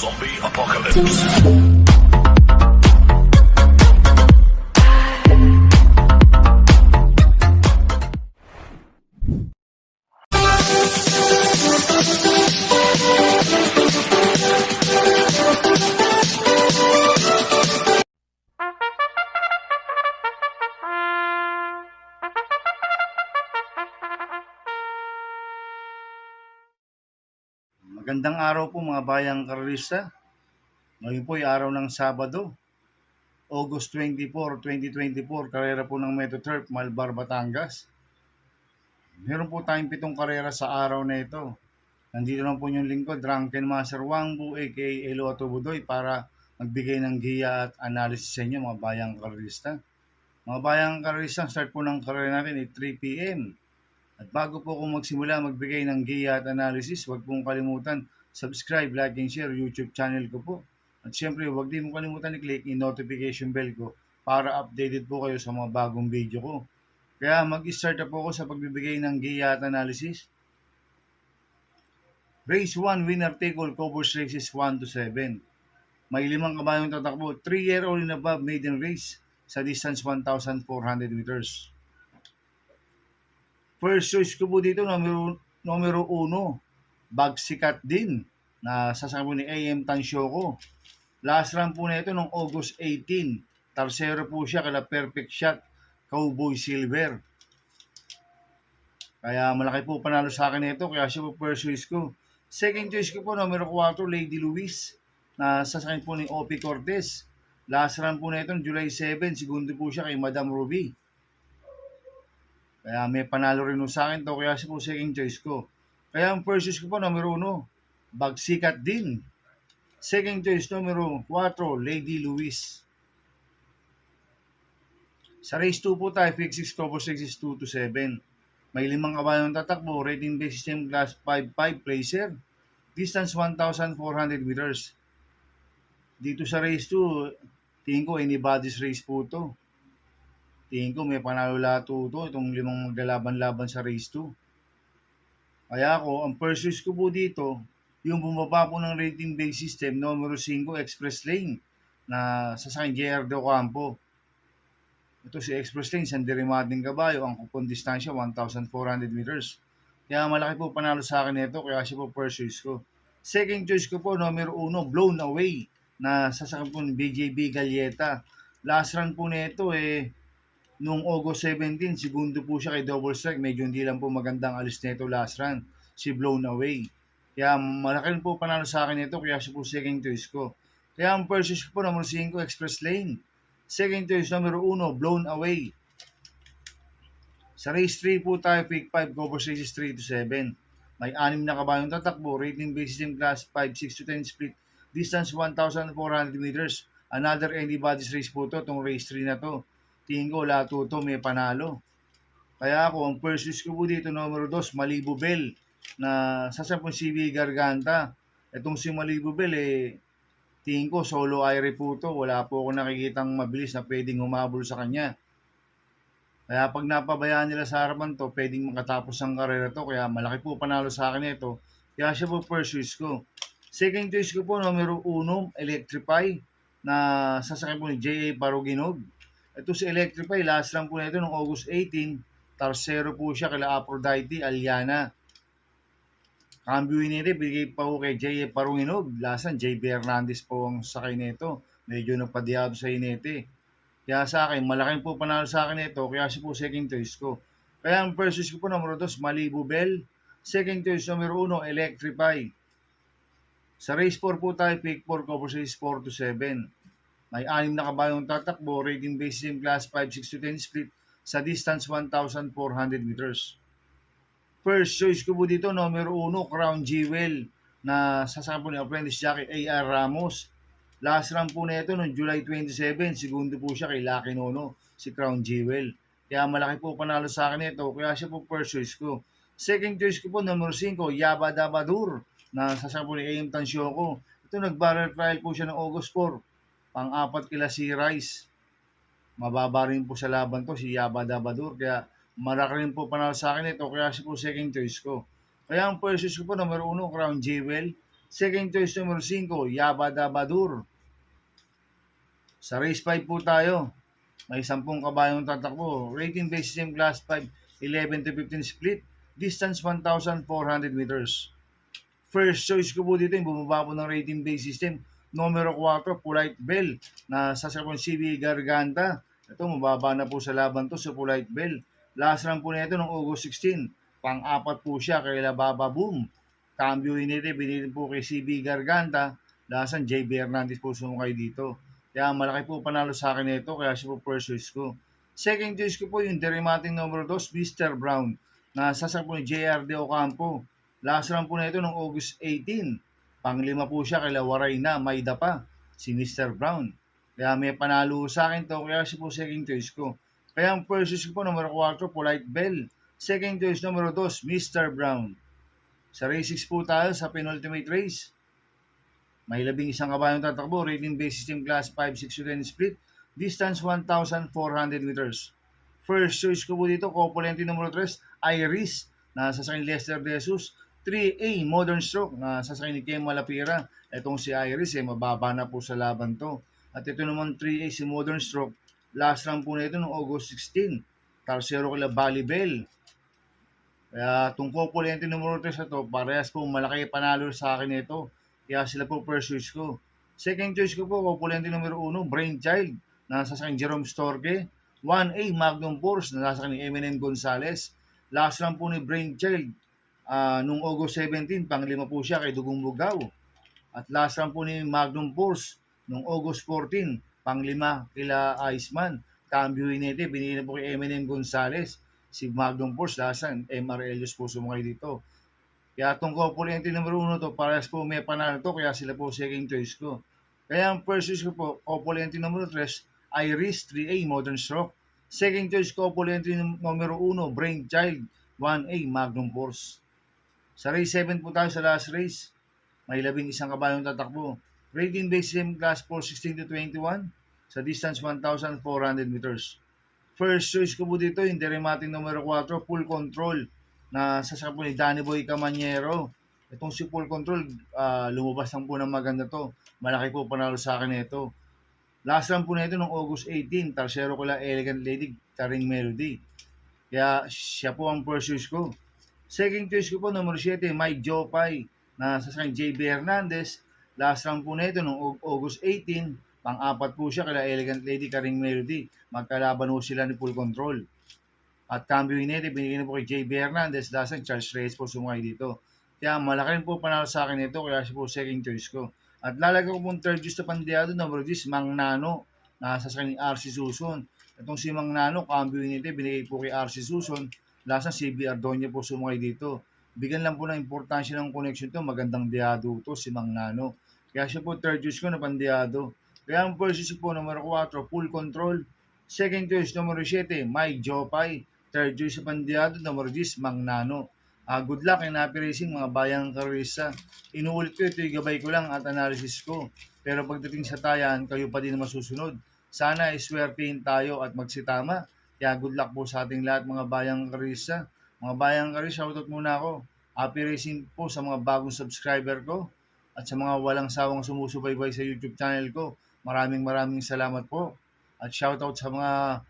Zombie Apocalypse. Magandang araw po mga bayang karalista. Ngayon po ay araw ng Sabado, August 24, 2024, karera po ng Metoturf, Malbar, Batangas. Meron po tayong 7 karera sa araw na ito. Nandito lang po yung lingkod, Drunken Master Wangbu aka Eloto Budoy para magbigay ng giya at analysis sa inyo mga bayang karalista. Mga bayang karalista, start po ng karera natin ay 3 p.m. At bago po akong magsimula magbigay ng giya at analysis, huwag pong kalimutan subscribe, like, and share YouTube channel ko po. At syempre, huwag din mo kalimutan i-click yung notification bell ko para updated po kayo sa mga bagong video ko. Kaya mag-start na po ako sa pagbibigay ng giya at analysis. Race 1, winner take all, covers races 1 to 7. May 5 kabayong tatakbo, 3-year-old and above maiden race sa distance 1,400 meters. First choice ko po dito, numero 1, Bagsikat din, na sasama ni AM Tansyoko. Last run po na ito noong August 18. Tarsero po siya kala Perfect Shot, Cowboy Silver. Kaya malaki po panalo sa akin ito, kaya siya po first choice ko. Second choice ko po, numero 4, Lady Luis, na sasakyan po ni Opie Cortez. Last run po na ito, July 7, segundo po siya kay Madam Ruby. Kaya may panalo rin sa akin to, kaya siya po second choice ko. Kaya ang first choice ko po, numero 1, Bagsikat din. Second choice, numero 4, Lady Luis. Sa race 2 po tayo, fixed 6 covers 6 2 to 7. May 5 kabayong tatakbo, rating based system class 5-5 placer. Distance 1,400 meters. Dito sa race 2, tingin ko anybody's race po to. Tingin ko may panalo lahat to itong 5 maglalaban-laban sa race 2. Kaya ako, ang first choice ko po dito, yung bumaba po ng rating based system, numero 5, Express Lane, na sasakyan JR de Ocampo. Ito si Express Lane, sandirimating kabayo, ang kupon distansya 1,400 meters. Kaya malaki po panalo sa akin ito, kaya siya po first choice ko. Second choice ko po, numero 1, Blown Away, na sasakyan po ni BJB Galleta. Last run po nito noong August 17, segundo po siya kay Double Strike. Medyo hindi lang po magandang alis nito last run, si Blown Away. Kaya malaki rin po panalo sa akin ito, kaya siya po second choice ko. Kaya ang first choice ko po, numero 5, Express Lane. Second choice, numero 1, Blown Away. Sa race 3 po tayo, pick 5, cover races 3 to 7. May 6 na kabayong tatakbo, rating based system class 5, 6 to 10 split, distance 1,400 meters. Another anybody's race po to, itong race 3 na to. Tingin ko lahat to may panalo. Kaya ako, ang first choice ko po dito, numero 2, Malibu Bell, na sasapon si CB Garganta. Itong si Malibu Bell, tingin ko solo aire po to. Wala po ako nakikitang mabilis na pwedeng humabol sa kanya. Kaya pag napabayaan nila sa harapan to, pwedeng makatapos ang karera to. Kaya malaki po panalo sa akin ito. Kaya siya po first choice ko. Second choice ko po, numero 1, Electrify, na sasakyan po ni J.A. Paruginog. Ito si Electrify, last run po na ito noong August 18. Tarsero po siya kala Aphrodite Aliana. Cambio nito, bigay pa po kay J.A. Paruginog. Lasan, J.B. Hernandez po ang sakay nito. Medyo napadiyado sa inete. Kaya sa akin, malaking po panalo sa akin ito, kaya siya po second choice ko. Kaya ang first choice ko po, numero 2, Malibu Bell. Second choice, numero 1, Electrify. Sa race 4 po tayo, pick 4, cover race 4 to 7. May 6 na kabayong tatakbo, rating based in class 5, 6 to 10 split, sa distance 1,400 meters. First choice ko po dito, numero 1, Crown Jewel, na sasakyan po ni apprentice jockey A.R. Ramos. Last run po na ito noong July 27, segundo po siya kay Lucky Nono, si Crown Jewel. Kaya malaki po panalo sa akin ito, kaya siya po first choice ko. Second choice ko po, numero 5, Yaba Dabadur, na sasakyan po ni AM Tansyoko. Ito nag-barrel trial po siya ng August 4, pang-4 kila si Rice. Mababa rin po sa laban to si Yaba Dabadur, kaya malaki rin po panalo sa akin ito, kaya siya po second choice ko. Kaya ang first choice ko po, numero 1, Crown Jewel. Second choice numero 5, Yabadabadur. Sa race 5 po tayo. May 10 kabayong tatakbo. Rating based system class 5, 11 to 15 split. Distance 1,400 meters. First choice ko po dito yung bumaba po ng rating based system. Numero 4, Polite Bell na sasakyan CB Garganta. Ito, mababa na po sa laban to sa Polite Bell. Last run po nito noong August 16. Pang-apat po siya kay Baba Boom. Cambio inite, binili po kay CB Garganta. Lasan, JB Hernandez po sumukay dito. Kaya malaki po panalo sa akin nito, kaya siya po first choice ko. Second choice ko po yung Derimating numero 2, Mr. Brown na sasakyan po ni JRD Ocampo. Last run po na ito noong August 18. Panglima po siya kay Waray na Mayda pa, si Mr. Brown. Kaya may panalo sa akin to, kaya siya po second choice ko. Kaya ang first choice ko po, numero 4, Polite Bell. Second choice, numero 2, Mr. Brown. Sa race 6 po tayo sa penultimate race. May 11 kabayong tatakbo, rating based system class 5, 6 to 10 split. Distance 1,400 meters. First choice ko po dito, Copolente numero 3, Iris, na sasakyan Lester De Jesus. 3A, Modern Stroke, na sasakyan ni Kem Malapira. Itong si Iris, mababa na po sa laban to. At ito naman 3A, si Modern Stroke. Last run po na ito noong August 16. Tarsero kila Bali Bell. Kaya itong Copolente numero 3 na to, parehas po malaki panalo sa akin ito. Kaya sila po first choice ko. Second choice ko po, Copolente numero 1, Brainchild, na sasakyan Jerome Storge. 1A, Magnum Force, na sasakyan ni Eminem Gonzalez. Last run po ni Brainchild, nung August 17, panglima po siya kay Dugong Bugaw. At last run po ni Magnum Force, nung August 14, panglima kila Iceman. Cambio inete, binili po kay Eminem Gonzalez. Si Magnum Force, last run, MR Elios po sumukay dito. Kaya itong Copolente numero 1 to, parehas po may panalo to, kaya sila po second choice ko. Kaya ang first choice ko po, Copolente numero 3, Iris 3A, Modern Stroke. Second choice, Copolente numero 1, Brainchild 1A, Magnum Force. Sa race 7 po tayo sa last race. May 11 kabayong tatakbo. Rating based system class 4, 16 to 21. Sa distance 1,400 meters. First choice ko po dito, yung Derimating numero 4, Full Control, na sasakyan po ni Danny Boy Camanyero. Itong si Full Control, lumabas lang po ng maganda to. Malaki po panalo sa akin ito. Last run po na ito noong August 18. Tarsero ko lang Elegant Lady, Karing Melody. Kaya siya po ang first choice ko. Second choice ko po, numero 7, Mike Jopay, na sasakyan JB Hernandez. Last run po na ito noong August 18. Pang-apat po siya kala Elegant Lady, Karing Melody. Magkalaban po sila ni Full Control. At cambio inete, binigyan po kay JB Hernandez. Last run, Charles Reyes po sumukay dito. Kaya malaki rin po panalo sa akin ito, kaya siya po second choice ko. At lalagay ko pong third choice na pandiado, number 10, Mang Nano, na sasakyan ni RC Suson. Itong si Mang Nano, cambio inete, binigay po kay RC Suson. Last run, CB Ardonia po sumukay dito. Bigyan lang po ng importansya ng connection to, magandang diado to si Mang Nano. Kaya siya po third choice ko na pandiado. Kaya ang first choice po, numero 4, Full Control. Second choice, numero 7, Mike Jopay. Third choice sa pandiado, numero 10, Mang Nano. Good luck in happy racing mga bayang karisa. Inuulit ko ito, gabay ko lang at analysis ko. Pero pagdating sa tayan, kayo pa din masusunod. Sana iswertihin tayo at magsitama. Kaya good luck po sa ating lahat mga bayang karisa. Mga bayang karisa, shoutout muna ako. Happy racing po sa mga bagong subscriber ko at sa mga walang sawang sumusubaybay sa YouTube channel ko. Maraming salamat po. At shoutout sa mga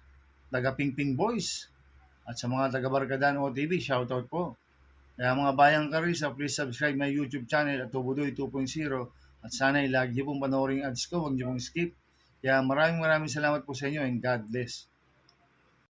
taga Pingping Boys at sa mga taga Barkadan OTV, shoutout po. Kaya mga bayang karisa, please subscribe my YouTube channel at Tubudoy 2.0 at sana'y lagi pong panoorin ads ko, huwag niyo pong skip. Kaya maraming salamat po sa inyo and God bless.